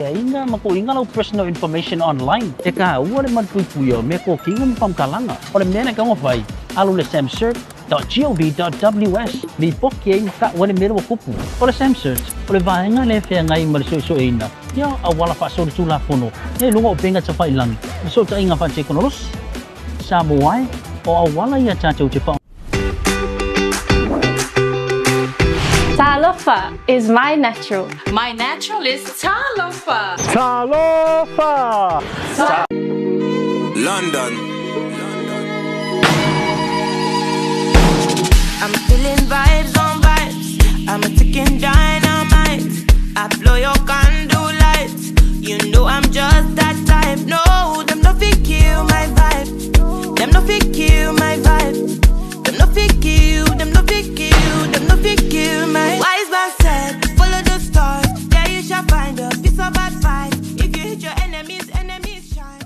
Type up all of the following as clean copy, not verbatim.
Inga makuinga lau personal information online. Eka ua le manpuipuio me ko kinga mpamkalanga. O le mena ka ngofai. Alu le samsearch.gov.ws. Li pokie ka wale mero kupu. O le samsearch. O le vaenga le fea ngai ma le so ina. Ia awala fa so tu la fono. E lunga o penga tsa failang. So ta inga fa chekonos. Sa moai o awala ia cha te fa. Talofa is my natural. My natural is Talofa. Talofa! London. I'm feeling vibes on vibes. I'm a ticking dynamite. I blow your candle lights. You know I'm just that type. No, them no fit kill my vibe. Them no fit kill my vibe. Them no fit kill. Them no fit kill. Them no fit kill my. Wise man said, follow the stars. There you shall find a piece of advice. If you hit your enemies, enemies shine.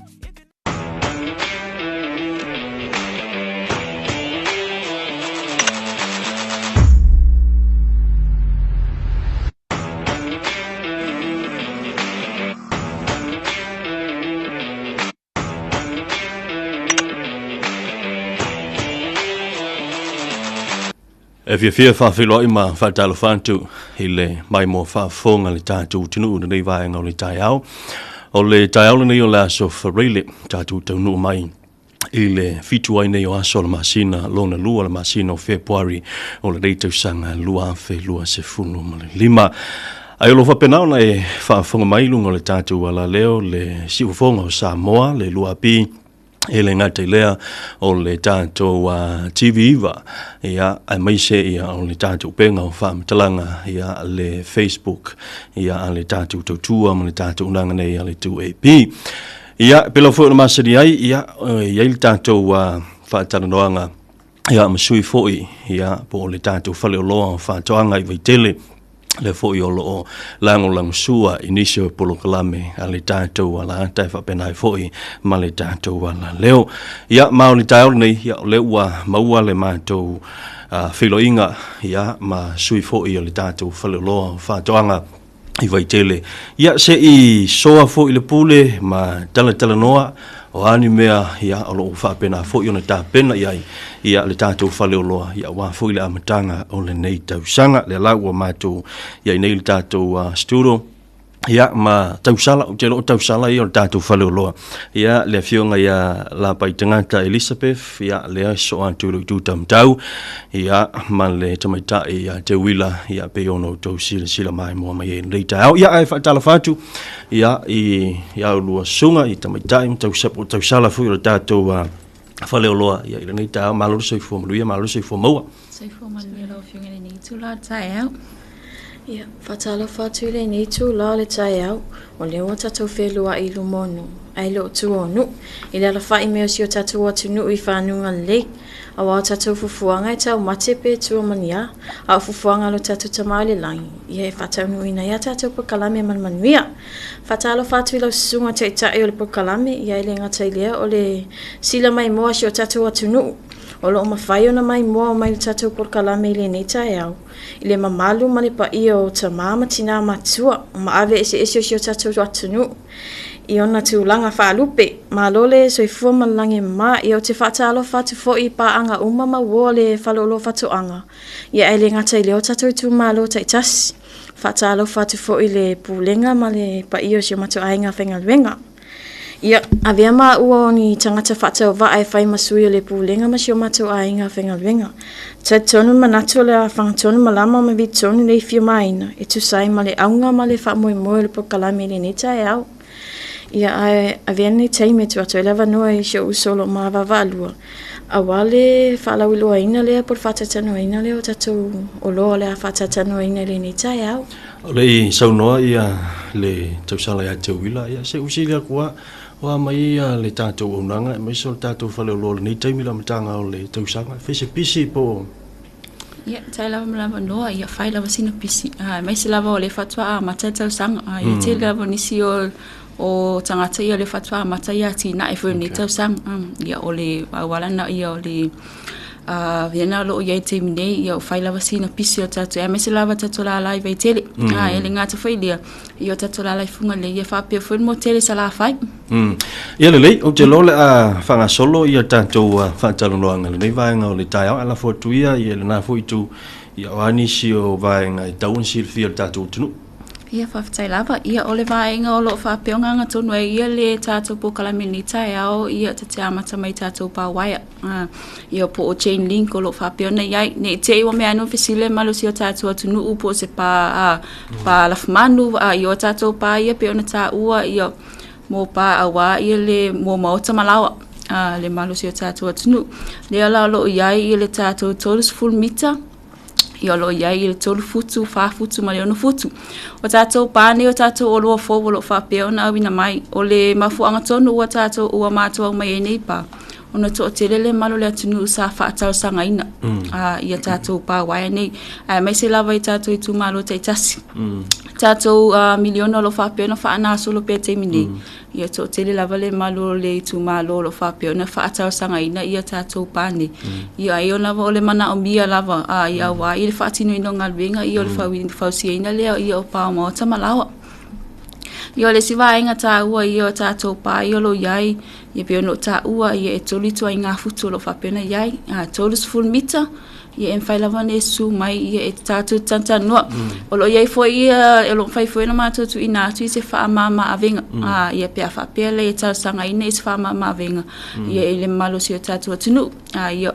E fia whawhilo i ma whaitalo whantu i le mai mo whawhonga le tātou tinu nei vaenga o le tai au. O le tai au nei o le aso whareile tātou taunu mai i le fitu ai nei o aso le masina lona lua le masina o Februari o le reitau sanga lua awhi lua se funu ma le lima. Ai o lo whapenau na e whawhonga mai lunga le tātou ala leo le siufonga o Samoa le lua pi e le ngate lea o le tātou TV iwa ia ai mai se ia o le tātou penga o whaamatalanga ia le Facebook ia a le tātou tautua ma le tātou unanga nei a le 2AP ia pela fo na masari ai ia ia le tātou whaatalanoanga ia masui foi ia po le tātou whale o loa o whaatoanga i waitele le foi o loo lango sua inisio polo kalame a le tātou ala tai whapenai foi ma le tātou ala leo ia mao le tāo nei ia le ua maua le mātou whiloinga ia ma sui foi o le tātou whale loa whaatoanga i waitele ia se i soa foi le pule ma tala noa o ani mea ia o loo whapena foi o na tāpena ia le tātou whale o loa ia wā foi le amatanga o le nei tausanga le lau o mātou ia nei le tātou sturo ia ma tausala o te loo tausala ia o le tātou whale o loa ia le fionga ia la pai tangata Elizabeth ia le aso anturu i tūtam tau ia ma le tamaita ia te wila ia pe ono tau sila mai mua mai e rei tau ia ai whaatala whatu ia ia lua sunga i tamaita i tausala fui o le tātou whale o loa ia i rei tau maloro soifua maluia maloro soifua maua Soifua maluia lau fionga ni tu la tai au. Ia, whatala whatu le ni tū la le tai au, o le o tatou whelua i lumonu, ai lo tu onu, i le ala whai meo si o tatou atu nu i whanunga le, a wā tatou fufuanga i tau mate pe tua mania, a fufuanga lo tatou tamau le langi, ia e whatau nu ina ia tatou pakalame manmanuia. Whatala whatu i lau sunga te tae o le pakalame, ia i le ngatai lea o le sila mai moa si o tatou atu nu, o lo ma fai ona mai moa o mai le tatou pakalame i le nei tae au. I le mamalu ma le pa ia o ta mama tina matua, o ma ave ese o si o tatou atunu. I ona tūlanga whaalupe, ma lole soifua malangi ma, i o te whaatalo whatu fo i pa anga uma ma wo le whalolo whatu anga. Ia e le ngata i leo tatou tu malo ta itasi, whaatalo whatu fo i le pūlenga ma le pa ia o si o matu ainga whenga luenga. Ia, avea maa ua o ni tangata whaatau wa ai whai masui o le pūlenga ma si o matu ainga whenga luenga. Ta tonu manatu le a whangatonu malama ma vi tonu le fia maina, e tu sai ma le aunga ma le wha moe moe le pokalame le neta e au. Ia avea nei teime tu atu e lewa noa i si o usolo ma wavalua. A wale whalau iloa ina lea por whatatano ina leo tatou o loa le a whatatano ina le neta e au. o le i saunoa ia le tausala ia te wila ia se usilia kua wa mai ia le tātou unanga mai so le tātou whale o loa nei teimi la matanga o le tausanga fese pisi po Ia, tai lava noa, ia whai lava sina pisi. Mai se lava o le whatua a matai tausanga. Ia te lava nisi o tangata ia le whatua a matai a tina e whai ni tausanga. Ia o le walana ia o le Viena lo ia te mine ia fai lava sina pisi o tatu e mese lava tatu la lai vai tele ele ngata fai lia ia tatu la lai funga le ia fa pe foi mo tele sala fai ia le o te lole a fanga solo ia tatu fa talo loanga le vai nga le tai ala fo tu ia le na fo tu ia ani si o vai nga taun sil fi tatu tunu ia fa tai lava ia ole vai nga o lo fa pe nga tonu ia le tatu po kala mini tai ao ia te amata mai tatu pa wai ia po o chain link o lo fa pe na ia ne te o me anu fisile malo si o tatu tunu upo se pa la fmanu ia tatu pa ia pe ona ta ua ia mo pa awa ia le mo maota malawa le malo si o tatu tunu le ala lo ia le tatu tolos full meter ia lo ia il tolu futu fa futu mai ono futu o tato pane o tato o lo fo lo fa pe ona wina mai o le mafu anga tonu o tato o mato mai nei pa ona to telele malo le tunu sa fa tau sanga ina ia tato pa wai nei mai se lava tato i tu malo te tasi tato miliono lo fa pe ona fa na solo pe te mini ia to tele lava le malo le tu malo lo fa pe ona fa tau sanga ina ia tato pane ia io lava o le mana o mia lava ia wa il fa tinu ino ngalwenga ia le fa win fa si ina le ia o pa mo tamalawa ia le si vai nga ta ua ia tato pa ia lo yai ia pe no ta ua ia e toli to inga futu lo fa pena yai tolis full meter ia en fai lava ne su mai ia e tato tanta no o lo yai foi ia e lo fai foi na mato tu ina tu se fa mama avenga ia pe fa pe le ta sanga ina se fa mama avenga ia ele malo si tato tunu ia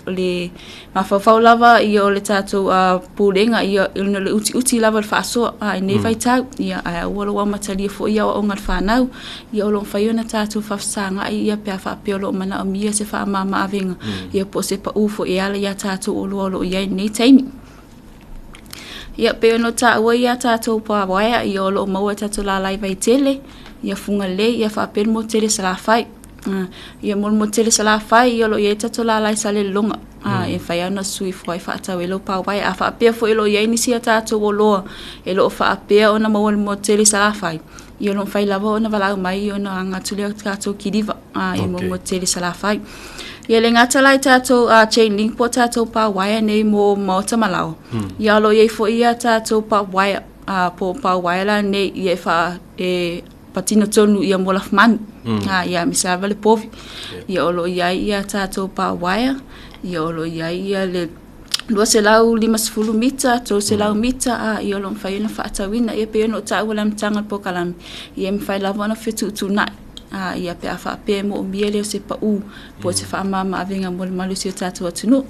le ma fa lava ia le tato pulenga ia le uti lava fa so ne vai ta ia o wa matali fo ia o ngal fa nau ia lo fai ona tato fa sanga ia pe fa pe lo mana mia se fa mama avenga ia po se pa u fo ia le tato o lo ia nei taimi ia pe no ta wa ia tato pa wa ia lo mo tato la lai vai tele ia funga le ia fa pe mo tele sala fai ia mo tele sala fai ia lo ia tato la lai sale longa e fai ana sui foi fa ta we lo pa wa a fa pe fo lo ia ni sia tato o lo e lo fa pe ona mo tele sala fai ia lo fai lava ona vala mai ona anga tule tato kidiva e mo tele sala fai ia le ngata lai tato chain link po tato pa wire nei mo mota malao ia lo ye fo ia tato pa wire po pa wire la nei ia fa patino tonu ia mo lafman ia misava le povi ia lo ia tato pa wire ia lo ia le lo se lau 5 mita to se lau mita ia lo fa ina fa tawina ia pe no ta wala mtanga po kalam ia mfa lava na fitu tuna ia pe afa pe mo miele se pa u po se fa mama avenga mo malu si tatu tunu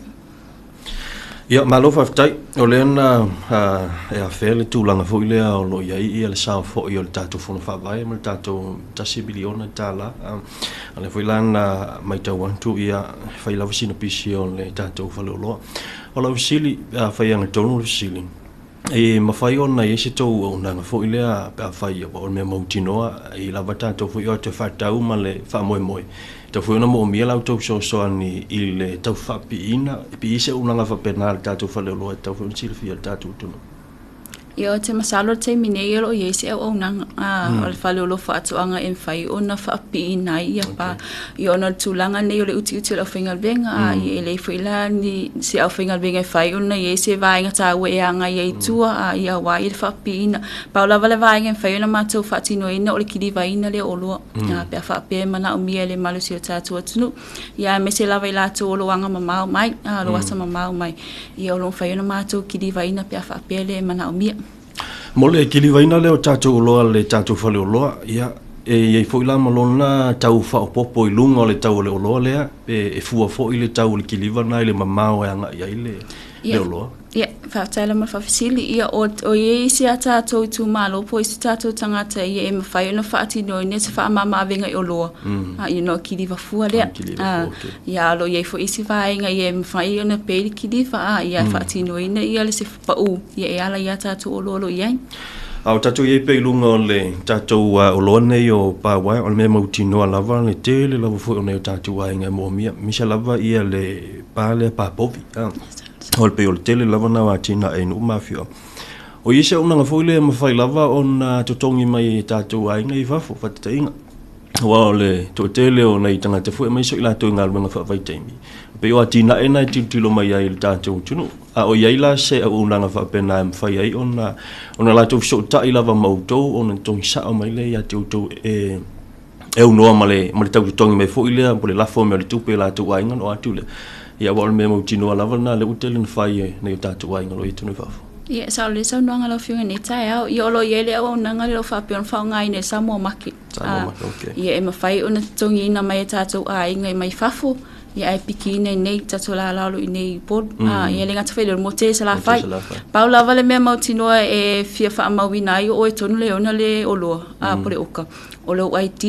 ia malofa tai o lena e a fele tu langa fo ile o lo ia le sa fo i o tatu fo fa vai mo tatu tasi biliona tala ale foi lana mai ta wan tu ia fai la visina pisio le tatu fo lo o la visili fai ang tonu visili e mafai ona ese tou ona fo ile a fai o me moutinoa i la vatato fo yo te fatau male fa moi te fo ona mo mi la auto so ani il tau fa piina pi se una nga fa penal tatu fa le lo tau fo silfia tatu tu ia te masalo te mine lo ye se o nang al fa lo fa tu anga en fai ona fa piina ia pa ia ona tulanga ne le uti lo fingal benga ia le foi la ni se au fingal benga fai ona ye se vai nga ta we anga ye tua ia wa il fa piina pa la vale vai nga fai ona ma tu fa tino ina o le kidi vai ina le o lo pe fa pe mana o mi le malu si ta tu tunu ia me se la vai la tu o lo anga mama mai lo wasa mama mai ia lo fai ona ma tu kidi vai ina pe fa pe le mana o mi mole kili vaina le o tatu loa le tatu fale o loa ia e foi la malona tau fa o popo i lunga o le tau le o loa lea e fua fo i le tau le kili vana i le mamao e anga ia i le o loa ia fa tala ma fa fisili ia o ye isi ata to tu malo po isi tato tangata ia e mafai ona fa ati no ne se fa mama avenga i o loa you know kili va fua lea ia lo ye fo isi vai nga ia mafai ona pe kili va ia fa ati no ina ia le se pa u ia e ala ia tato o lo ia au tatu ye pe lunga o le tatu o loa nei o pa wai o le me mautino lava le tele lava fo ona tatu wai nga mo mia misa lava ia le pa povi o le pe o le tele lava na watina e no mafio o isa una nga foi le mafai lava ona totongi mai tatu ai ngai fafo fatainga wa le to tele o nei tanga te foi mai so ila to ngal nga fa vai taimi pe o tina e nai tilo mai ai ta tunu a o yai la se o unanga fa pena am fa ai ona la tu so ta ila va mauto ona tong sa o mai le ya tu e uno male tau tongi me fo ile po le la fo me le tu pe la tu ai ngano atu le ya wal me mo tino la na le utelen fa ye ne ta tu ai ngalo itu ne fa Ia sa le sa no ngalo fiunga ni tai au i olo ye le au nanga le fa pion fa ngai ne sa mo maki. Ia e ma fai ona tongi na mai tatu ai ngai mai fafu ia ai piki nei tatu la la lu nei pod ia le ngata fai le mote sa la fai. Paula vale me mau tino e fia fa mau wina i o e tonu le ona le olo pole oka. Olo IT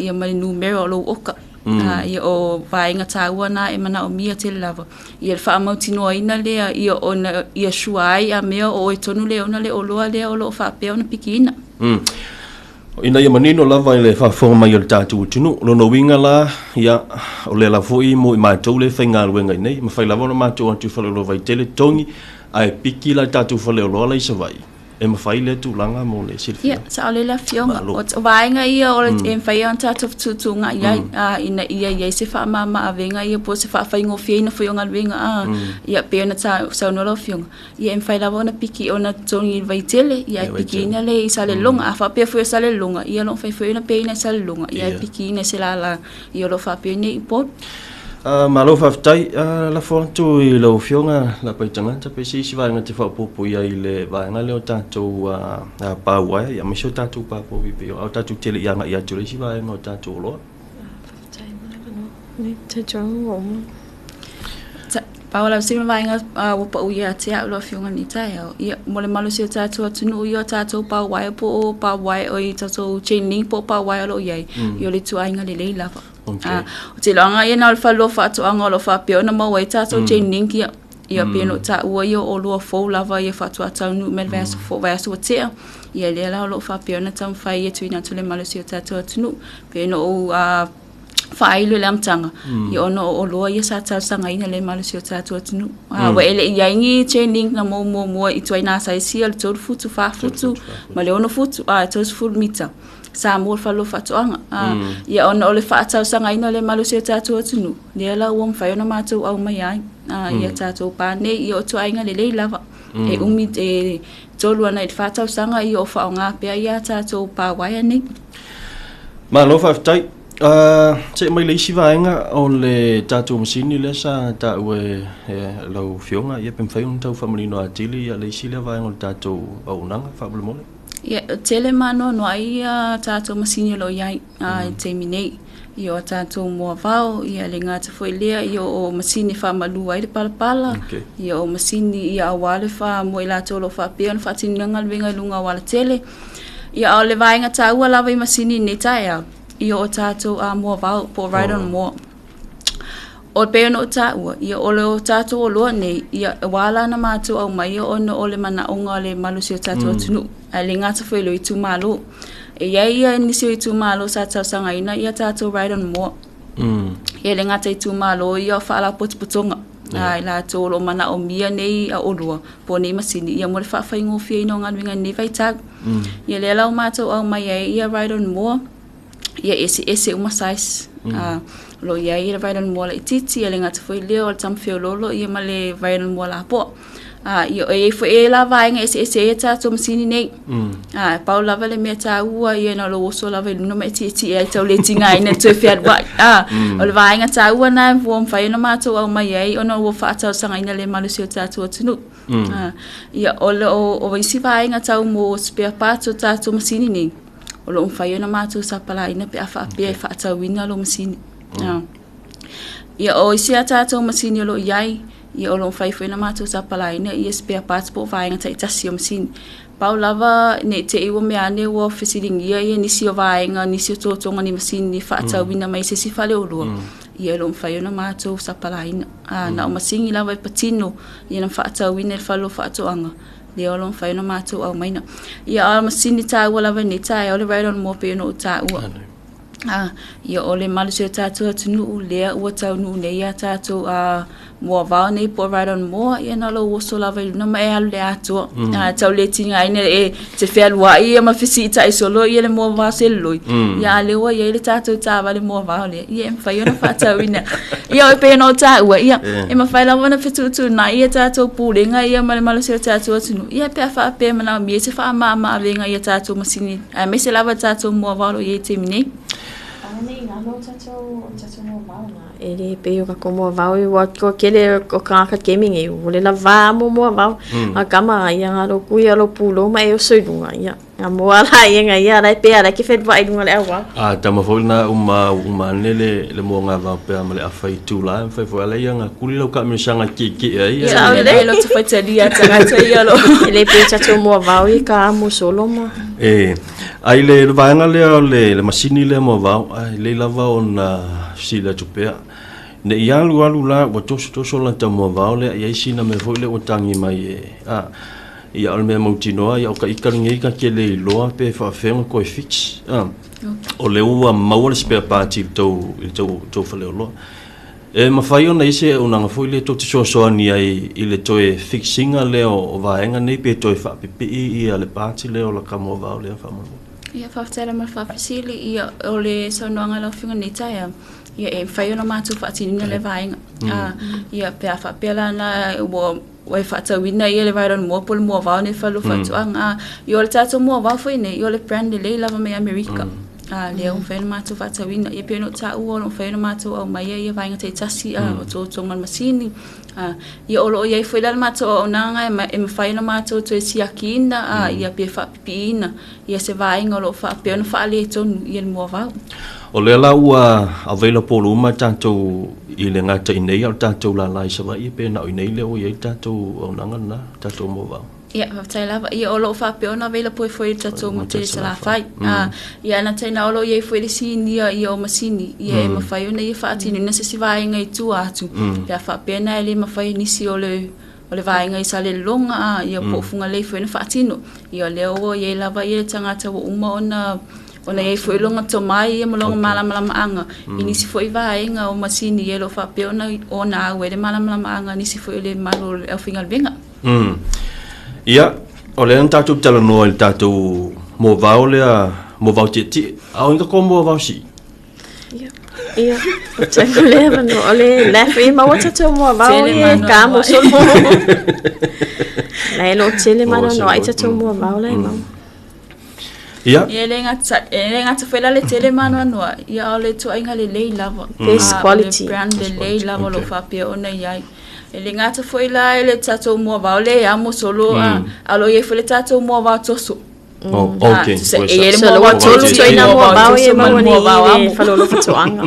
ia mai numero olo oka. Ia o vai ngata wana e mana o mia te lava ia fa mau tino ina le ia ona ia shuai a me o e tonu le ona le olo fa pe ona pikina ina ia manino lava le fa fo mai o tatu tunu no winga la ia o le la foi mo i matou le fainga luenga nei ma fai lava no matou atu fa lo vai tele tongi ai piki la tatu fa le lo la isa vai e ma fai le tu langa mo le silfia ia sa le la fionga o vai nga ia o le fai on tatu tu nga ia ina ia se fa mama avenga ia po se fa fai ngo fie foi nga venga ia pe na sa no lo fionga ia en fai lava na piki ona tongi vai tele ia piki na le isa le longa a fa pe foi sa le longa ia lo fai na pe na sa le longa ia piki na se la ia lo fa pe ni po malo fa tai la fonto i lo fionga la paitanga ta pe si va nga te fa popo ia ile va nga le tato pa wa ya me so tato pa po vi pe o tato tele ia nga ia tu si va nga tato lo ni te jongo Paula sima vai nga pa u ia te lo fionga ni tai ia mo le malo si tato tunu ia tato pa wa o i tato chain po pa wa lo ia yo le tu ai nga le lava o te langa ia na fa lo fa to anga lo fa pe ona mo wai tato chaining ia pe no ta o ia o lo fo lava ia fa to ata nu mel verso fo verso te ia le la lo fa pe ona tam fa ia tu ina to le malo si tato tunu pe no fa ai le lam tanga ia ono o lo ia sa ta sanga ina le malo si tato tunu wa ele ia ngi chaining na mo i tu ina sa si al to futu fa futu ma le ono futu to full mita sa mo fa lo fa toanga ia ona ole fa tau sanga ina le malo se tatu tunu le la wong fa ona ma tu au mai ai ia tatu pa ne i o tu ainga le lava e umi e tolu ana i fa tau sanga i o fa nga pe ia tatu pa wai ni ma lo fa tai se mai le si vaenga o le tatu masini le sa ta we lo fionga ia pem fa un tau family no atili ia le si le vaenga tatu au nanga fa blo mole ia tele mano no ai tato masini lo ia te minei io tato mo vao ia le ngata foi lea io o masini fa malu ai le pala io o masini ia wale fa mo ila tolo fa pion fa tinanga venga lunga wala tele ia o le vai ngata ua lava i masini ni tai io o tato mo vao po right on mo o pe no ta ua ia o le tato o lo nei ia wala na matu au mai o no le mana onga le malu si tato tunu ale ngata foi lo itu malo e ia ni si itu malo sa tau sanga ina ia tato right on mo ia le ngata itu malo ia fa la putonga ai la to lo mana o mia nei a olua po nei masini ia mo le fa fai ngo fie no ngan ngan nei vai tag ia le la matu au mai ia right on mo ia ese uma size lo ia ia vai on mo le titi ia le ngata foi leo tam fio lolo ia ma le vai on mo la po ia e foi la vai nga ese ta to masini nei Paula vale me ta ua ia na lo so la vai no me titi ia to le tinga ina to fiat vai o le vai nga ta ua na vom fai no ma to au mai ai ona wo fa ta sanga ina le malu si ta to tunu ia o vai si vai nga ta mo spare parts ta to masini nei o lo fai na ma to sa pala ina pe afa pe fa ta wina lo masini ia o isi ata to masini lo iai ia o lo fai na ma to sa pala ina ia spare parts po vai nga ta si masini Paulava ne te iwo me ane wo fisiling ia ni si o vai nga ni si to tonga ni masini fa ta wina mai se si fale o lo ia lo fai na ma to sa pala ina na o masingi la vai patino ia na fa ta wina fa lo fa to anga le olon fai no mato au maina ia al masini ta wala veni ta ole right on mo pe no ta ua ia o le malu se tātou atunu lea ua tau nu nei a tātou mua vau nei po right on mua ia na lo woso lava i luna ma e alu le atua tau le tinga ine e te whea lua ia ma whisi i tai solo ia le mua vau se loi ia le ua ia le tātou tāwa le mua vau le ia e mwhai ona whātau ina ia o pe no tā ua ia e ma whai lawa na whitutu na ia tātou pūlenga ia ma le malu se tātou atunu ia pe a wha pe mana mi e te wha maa venga ia tātou masini me se lava tātou mua vau lo ia te minei Nei ngalo tato mo vau na ele pe o ka mo vau I wa ko kele o ka gaming e o le lava mo vau a kama ia ngalo ku ia lo pulo ma e o soidunga ia a mo ala ia nga ia lai pe ala ki fet vai dunga le awa tama foi na uma nele le mo nga va pe ma le afai tu la fai foi ala ia nga kuli lo ka mi sanga ki ia le lo te fai te dia tanga te ia lo ele pe tato mo vau I ka mo solo ma ai le vaanga le masini le mo vau ai le lava ona sila tupea ne ia alu la wa toso la tamo vau le ia sina me foi le o tangi mai ia al me moutinoa ia o ka ikaringi ka ke le loa pe fa fenga ko fix o le ua mau le spare part to fa le loa e ma fai ona ise una nga foi le to so ani ai I le to fixinga le o vaenga nei pe to fa pe ia le party le o la kamo vau le fa mo ia whawhtera ma whawhisili ia o le saunoanga lau whiunga ni taia ia e whai ona mātu whaatinina le vaenga ia pia whapela na wai whaatawina ia le vairon mua pole mua vau ne whalu whatuanga ia o le tātou mua vau whaine ia o le brand le lava mai Amerika lea o whaina mātu whaatawina ia pia no tā ua o whaina mātu au mai ia vaenga te tasi o tō tongan masini ia olo ia foi la mato o nanga e mawhaina mato to e siaki ina ia pe whapipi ina ia se vainga o lo whape ona whaale tonu ia le mua vau o le la ua avela polo uma tātou I le ngata I nei au tātou la lai sa vai pe na o nei le o ia tātou o nanga na tātou mua vau ia whaftai lava ia o lo whape ona vela poe foi tātou mo te sa la whai ia na taina o lo ia foi le sini ia o masini ia e mawhai ona ia whaatinu na se si vainga I tu atu ia whape na ele mawhai nisi o le vainga I sa le longa ia po funga le foi na whaatinu ia leo o ia lava ia le tangata o uma ona ia foi longa tomai ia malonga malama anga inisi foi vainga o masini ia lo whape ona au e le malama anga nisi foi le malo e finga venga ia o le tātou tala noa I tātou mo vau lea mo vau titi au inga ko mo vau si ia o tango leva no ole lefe ma wata to mo vau ia ka mo solo lai lo tele mano no ai to mo vau lai ma ia le ngata fela le tele mano no ia ole to inga le lava best quality brand le lava lo fa pe ona ia ele ngata foi la ele tatou mua vau le amo solo alo ye foi le tatou mua vau toso okay ele mua vau toso toina mua vau ye mua vau falo lo fatoanga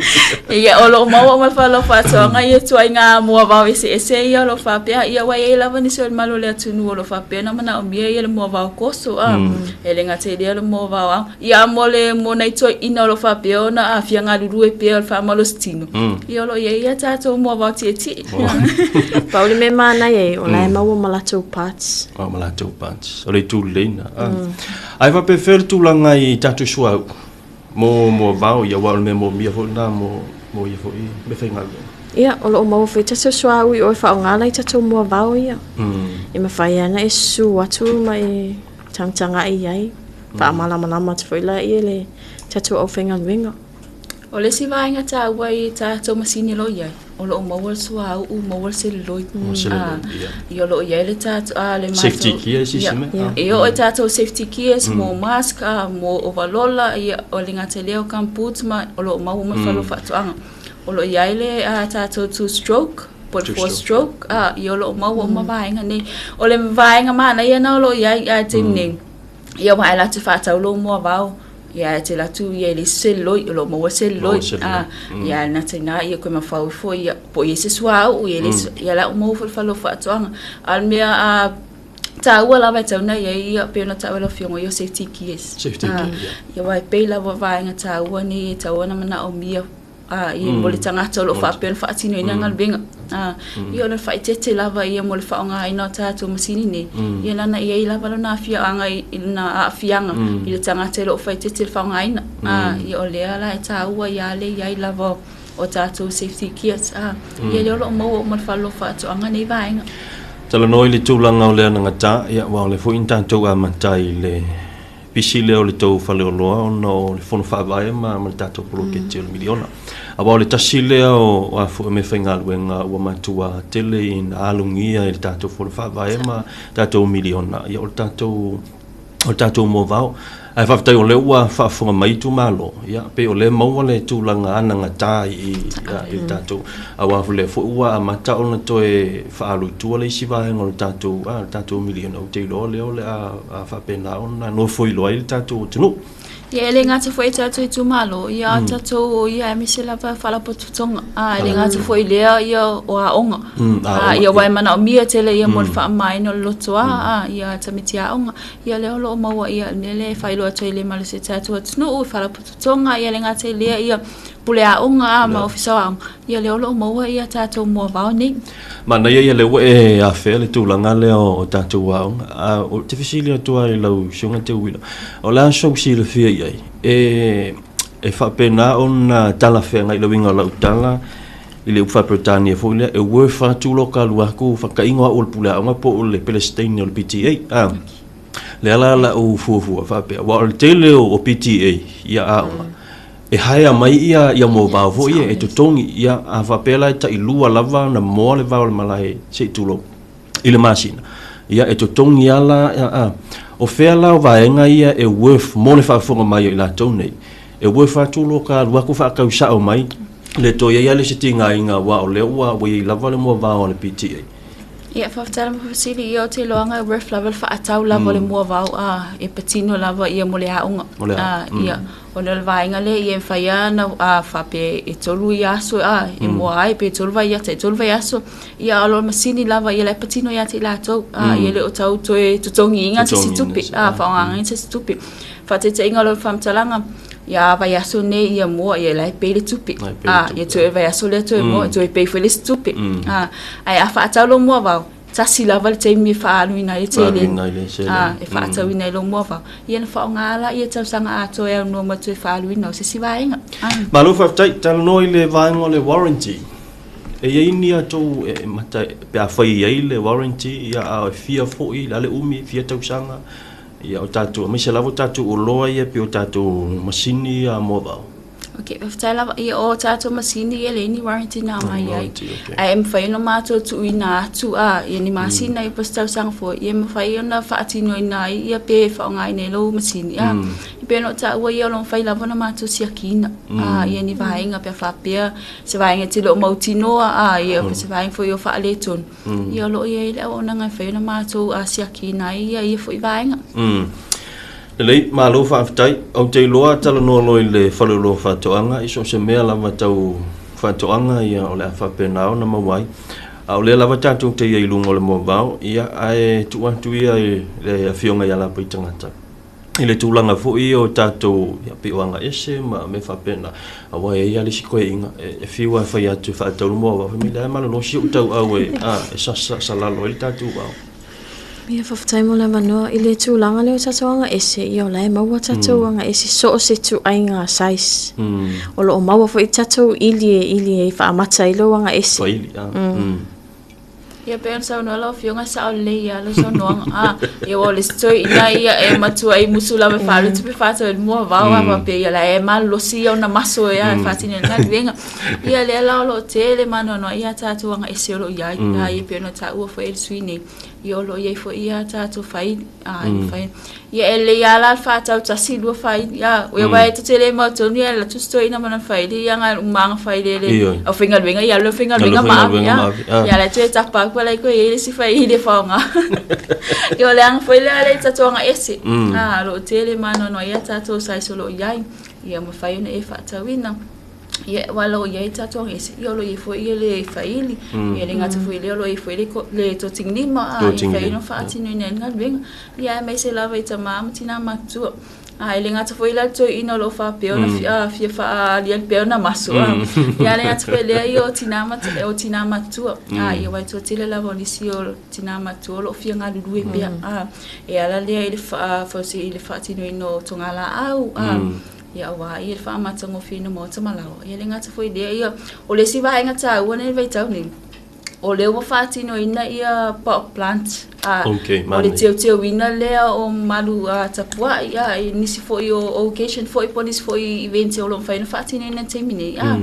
ia olo mau ma falo fatoanga ye toinga mua vau ese ia lo fa pe ia wa ye lava ni so malo le tunu lo fa pe na mana o mia ye mua vau koso ele ngata ele lo mua vau ia mole mo nei to ina lo fa pe ona a fianga lulu e pe fa malo stino ia lo ye ia tatou mua vau ti Pauli me mana ye o lai mau malatou parts. O malatou parts. O le tu leina. Ai va pe fer tu langa I tatu sua. Mo vau ia wa me mo mia fo na mo ia fo I me fe ngal. Ia o lo mau fe tatu sua ui o fa ngala I tatu mo vau ia. E me fa ia na e su atu mai tangtanga ai. Fa malama te foi la ia le tatu o fe ngal winga. O le si vainga ta wai ta to masini lo ia o lo mawal sua u mawal se loi ia lo ia le ta le ma safety gear sistema ia o ta to safety gears mo mask mo overall ia o le ngata leo kamput ma o lo mau ma falo fatuanga o lo ia le ta to two stroke por four stroke ia lo mau ma vainga nei o le vainga ma na ia na lo ia timning ia wa la te fata lo mo vau ia te la tu ia le seloi lo mo seloi ia na te na ia ko ma fa fo ia po ia se sua o ia le ia la mo fo fa lo fa toanga al mea ta wala va ta na ia pe na ta wala fiongo ia safety gears safety gear ia vai pe la va vai nga ta wani ta wana mana o mia ia mo le tangata o lo whapea whaatino ina ngal benga ia le whaitete lava ia mo le whaonga ina tātou masini ne ia lana ia i lava lona awhia anga na awhianga i le tangata lo whaitete le whaonga ina ia o lea la e tā ua ia le ia i lava o tātou safety gears ia leo lo mau o mo le whalo whaato anga nei vaenga tala noi le tūlanga o lea ngata ia wao le fo inta tau a matai le pisi leo le tau whale o loa o le fono whaavae ma le tātou poloketi o le miliona a wao le tasi lea o a fu me whainga luenga ua matua tele in alungia i le tātou fono whaavae ma tātou miliona ia o le tātou mo vau ai whaftai o le ua whaafunga mai tu malo ia pe o le maua le tūlanga ana ngata i tātou a wafu le fu ua a mata o na toe whaalu tua le isi vahenga o le tātou miliona o te ilo leo le a whapena o na no fui loa i le tātou tunu ia le ngata foi tātou i tu malo ia tātou ia e misi lava whalapotutonga le ngata foi lea ia o a onga ia wai mana o mia tele ia mo le wha mai no lotoa ia tamiti a onga ia leo lo maua ia nele whailo atu i le malu se tātou atunu o whalapotutonga ia le ngata lea ia pule a onga ma ofisa a onga ia leo lo maua ia tātou mua vau nei mana ia le ue a whea le tūlanga leo o tātou a onga o te whisili atua i lau shunga te uila o la shau si le whia iai e whapena o na tala whea ngai lawinga o lau tala i le uwha Britania fwile e ue whatulo ka luaku whakaingoa o le pule a onga po o le Palestine o le PTA le ala la o fuafua whapea wa o le tele o PTA ia a onga e haia mai ia mo vau fo ia e totongi ia a whapela ta i lua lava na moa le vau le malahe se tulo i le masina ia e totongi ala o whea lau vaenga ia e worth mo le whaafonga mai i la taunei e worth whatulo ka luaku whaakau sao mai le toia ia le se tinga inga wa o le ua wa i lava le moa vau le PTA ia whafutala mawhasili ia o te loanga worth lava le whaatau lava le moa vau e patino lava ia mo le haunga ia o le vaenga le ia whaia na whape e tolu i aso e moa ai pe tolu vai ata e tolu vai aso ia alo masini lava ia le patino ia te latou ia le o tau toe tutongi inga te situpi whaonga inga te situpi whatete inga lo whamtalanga ia vai aso ne ia moa ia lai pe le tupi ia toe vai aso le toe moa toe pe fwe le situpi ai a whaatau lo moa vau tasi lava le teimi whaalu ina i te le e whaatau ina i lo mua wau ia na whaonga ala ia tau sanga ato e unua matu e whaalu ina o se si vaenga Malu whaftai tala noi le vaenga o le warranty e iei atou e mata pe a whai iei le warranty ia a fia fōi la le umi fia tau sanga ia o tātou mai se lavo tātou o loa ia pe o tātou masini a mo vau Okay, whaftai lava ia o tātou masini ia le ni warranty nā mai ai. Ai e mwhai no mātou tu i nā atu ia ni masina i pastau sanga fo. Ia mwhai o na whaatino i nā ia pe whaonga i nei lo masini. I pe no tā ua ia o lo mwhai lava na mātou siakina. Ia ni vahenga pe whapea. Se vahenga te lo mautinoa ia pe se vahenga fo i o whaaleton. Ia lo ia i leo o na ngai whai na mātou siakina ia fo i vahenga. Lei malo whaftai au te loa tala noa loi le whaloloa whatoanga iso se mea lava tau whatoanga ia o le whapena o na mawai au le lava tātou te iei lungo le mua vau ia ae tuatu ia le awhionga ia lapa i tangata i le tūlanga fo i o tātou ia piwanga ese ma me whapena awa e ia le sikoe inga e whiwa whai atu whaatau mua vau whamila e malo no si utau au e sa lalo i tātou vau Ia whaftai mo la manoa i le tūlanga leo tatoanga ese i o lai maua tatoanga ese so se tu ainga sais. O lo o maua fo i tatou ili e whaamata i loanga ese. Whaili, Ia peon sa no lo fionga sa o le ia lo so no ia o le stoi ina ia e matua i musula me falu tu pe fato e mo va pe ia la e mal lo si ona maso ia fatine na venga ia le la lo tele mano no ia tatu anga ese lo ia ia peon ta u fo el suine ia lo ia fo ia tatu fai fai ia ele ia la fata ta si lo fai ia o vai te tele mo to ia la tu stoi na mana fai ia nga umang fai le o finga venga ia lo finga venga ma ia la tu ta pa kwa lai ko ele si fai ile faunga yo le ang foi le tatuanga ese lo tele mano no ia tatu sai solo ia mo fai na e fata wina ia walo ia tatuanga ese yo lo foi ile faili ia le ngata foi le lo foi le to tingni ma fai no fati no nen ngal venga ia mai se lava ita ma tina ma tu Ele ngata foi la to ino lo fa pe ona fia fa lian pe ona maso. Ia le ngata foi le io tinama tu. Ia wai to tile la volisi o tinama tu lo fia nga lulu pe. E ala le ile fa si ile fa tino ino tongala au. Ia wa ile fa matango fino mo tamalao. Ia le ngata foi le io o le si vai ngata ona vai tau ni. O le wa fa tino ina ia pot plant. Okay, o le teo wina lea o malu tapua ia nisi foi o occasion foi polis foi event o lo fai na fatina na temine ia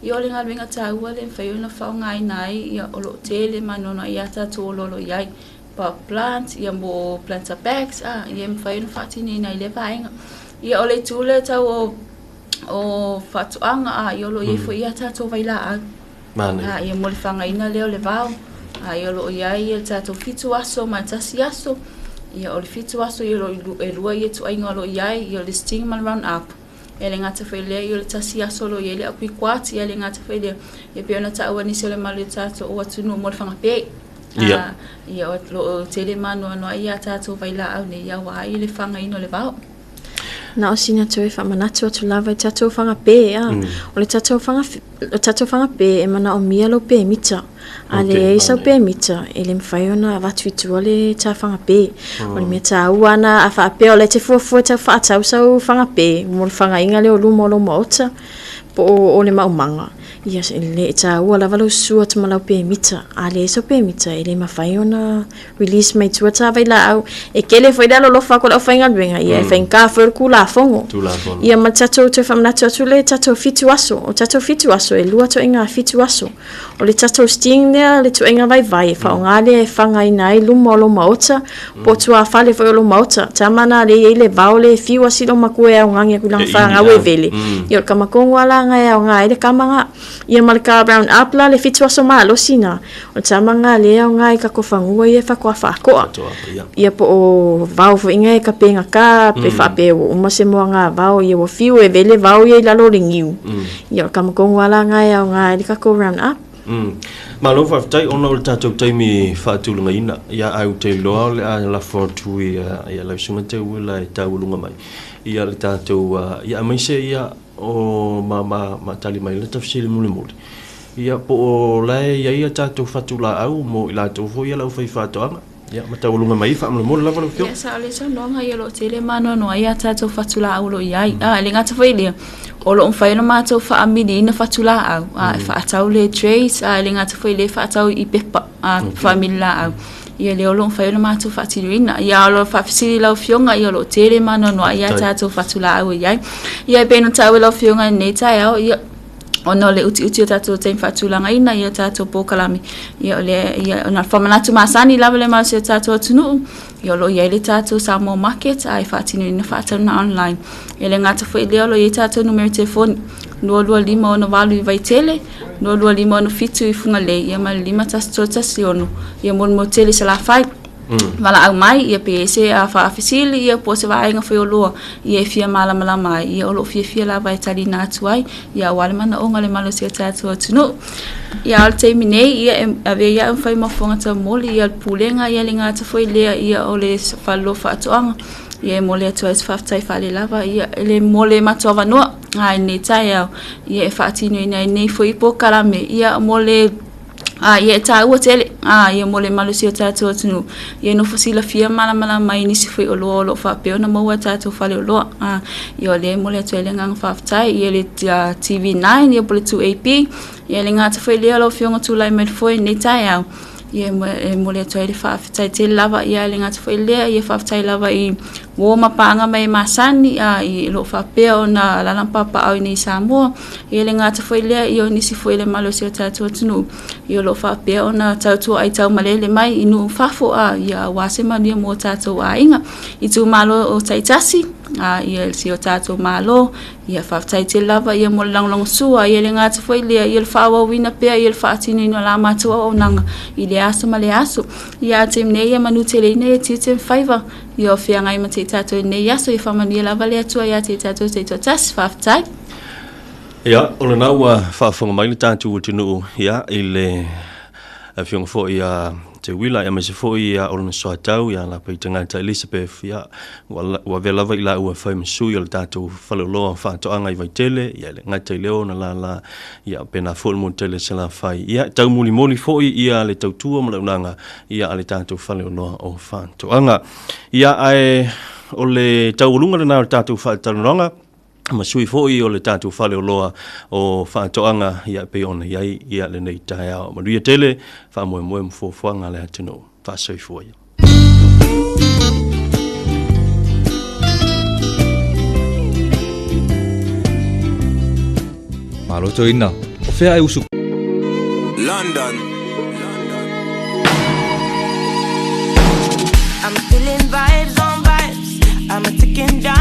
le ngalwenga taua le fai na fa ngai nai ia o lo tele manono ia ta to lo iai pa plant ia mo planta bags ia me fai na fatina na le vainga ia o le tule ta o fatuanga ia lo ia foi ia ta to vai la ia mo le fanga ina le o le vau ia lo ia ia tato fitu aso ma tasi aso ia o le fitu aso ia lo lua ia tu ainga lo ia ia le sting man round up ele ngata foi le ia le tasi aso lo ia le api kwat ia le ngata foi le ia pe ona ta wani sele malu tato o atu no mo fanga pe ia o lo tele manu no ia tato vai la au ne ia wa ia le fanga ino le vau na o sina toi fa manatu atu lava tato fanga pe o le tato fanga pe e mana o mia lo pe mita ale isa pe mita ele mfai ona vatu le ta fanga pe o le meta uana afa pe o le te fo ta fa ta so fanga pe mo fanga inga le o lu mo lo mota po o le maumanga ia le ta ua lava lo sua te malau pe mita ale isa pe mita ele mafai ona release mai tu ta vai la au e kele foi dalo lo fa ko la fainga benga ia fa inka for kula fongo ia matato te fa manato tu le tato fitu aso e lua to inga fitu aso o le tato sting le to inga vai fa ngale fanga ina i lumo lo maota po tu a fale foi lo maota tamana le ile vaole fiwa silo makue au ngangi ku lang fa ngawe vele ia kamakongo ala nga au nga ile kamanga ia malika brown up la le fitu aso malo sina o tamanga le au nga i ka ko fangua ia fa ko fa ko ia po o vau fo inga ka penga ka pe fa pe o mase mo nga vau ia wo fiu e vele vau ia la lo ringiu ia kamakongo ala nga au nga ile ka ko brown up malo fa tai ono le tatou tai mi fa tu lunga ina ia au te lo le la for tu ia la sunga te wala ta lunga mai ia le tatou ia mai se ia o ma tali mai le tafsiri mule ia po la ia tatou fatu la au mo ila to fo ia la fa fa to ia mata ulunga mai fa mo la fa ia sa le sa no nga ia lo tele mano no ia tatou fatu la au lo ia le ngata foi le o lo fai no matou fa amini na fatu la au fa tau le trace le ngata foi le fa tau I pepa famila au ia le lo fai no matou fa tirina ia lo fa fisili la fionga ia lo tele mano no ia tatou fatu la au ia pe no tau la fionga nei tai au ia ono le uti tatou tem fatulanga ina ia tatou pokalami ia le ia ona famanatu masani lava le mas tatou tunu ia lo ia le tatou samo market ai fatinu ina fatana online ia le ngata foi le lo ia tatou numero telefone no lima ono valu vai tele no lima ono fitu I funga le ia ma lima tas ono ia mo tele sala fai Wala au mai ia pe se a fa fisili ia po se vai nga foi o lo ia fia mala mai ia o lo fia la vai tali na tuai ia wala mana o ngale malo se tatu tunu ia al termine ia ave ia fai ma fonga ta moli ia pulenga ia linga ta foi le ia o le fa lo fa toanga ia mole to es fa tai fa le lava ia le mole ma tova no ai ne tai ia fa tinu nei foi po karame ia mole ia ta ua tele ia mole malusio tatou tunu ia no fasila fia mala mai nisi foi o lo fa pe ona mo tatou fale o lo ia le mole to ele ngang fa tai ia le TV9 ia pole 2AP ia le ngata foi le lo fionga tu lai met foi nei tai au ia mole to ele fa tai te lava ia le ngata foi le ia fa tai lava I wo mapanga mai masani I lo fa pe ona la papa au ni Samoa ia le ngata foi le ia nisi foi le malusio tatou tunu ia lo fa pe ona tau ai tau malele mai inu fafo ia wase mania mo tatou ainga I tu malo o taitasi ia si o tatou malo ia fa tai te lava ia mo long sua ia le ngata foi le ia fa wa wina pe ia fa tini no la matu o nanga I le aso male aso ia temne ia manu tele ne titem 5 ia fia ngai mate tatou ne ia so I fa mania lava le atu ia te tatou te tas fa tai ia o le nau fa fonga mai le tatou tunu ia I le fiong fo ia te wila ya mese foi ya olna so tau ya la pe tanga ta Elizabeth ya wa vela vai la ua fai msu ya tatu falolo fa to anga I vai tele ya le ngata leo na la ya pena full mo tele sala fai ya tau muli foi ya le tau tua mo nanga ya le tatu falolo o fa to anga ya ai ole tau lunga na tatu fa talonga ma sui foi o le tatu fale o loa o whaatoanga ia pe ona iai ia le nei tae ao. Ma ruia tele, wha moe mfuanga le atino, wha sui foi. Maroto ina, o whea e usu. London. I'm feeling vibes on vibes. I'm a ticking down.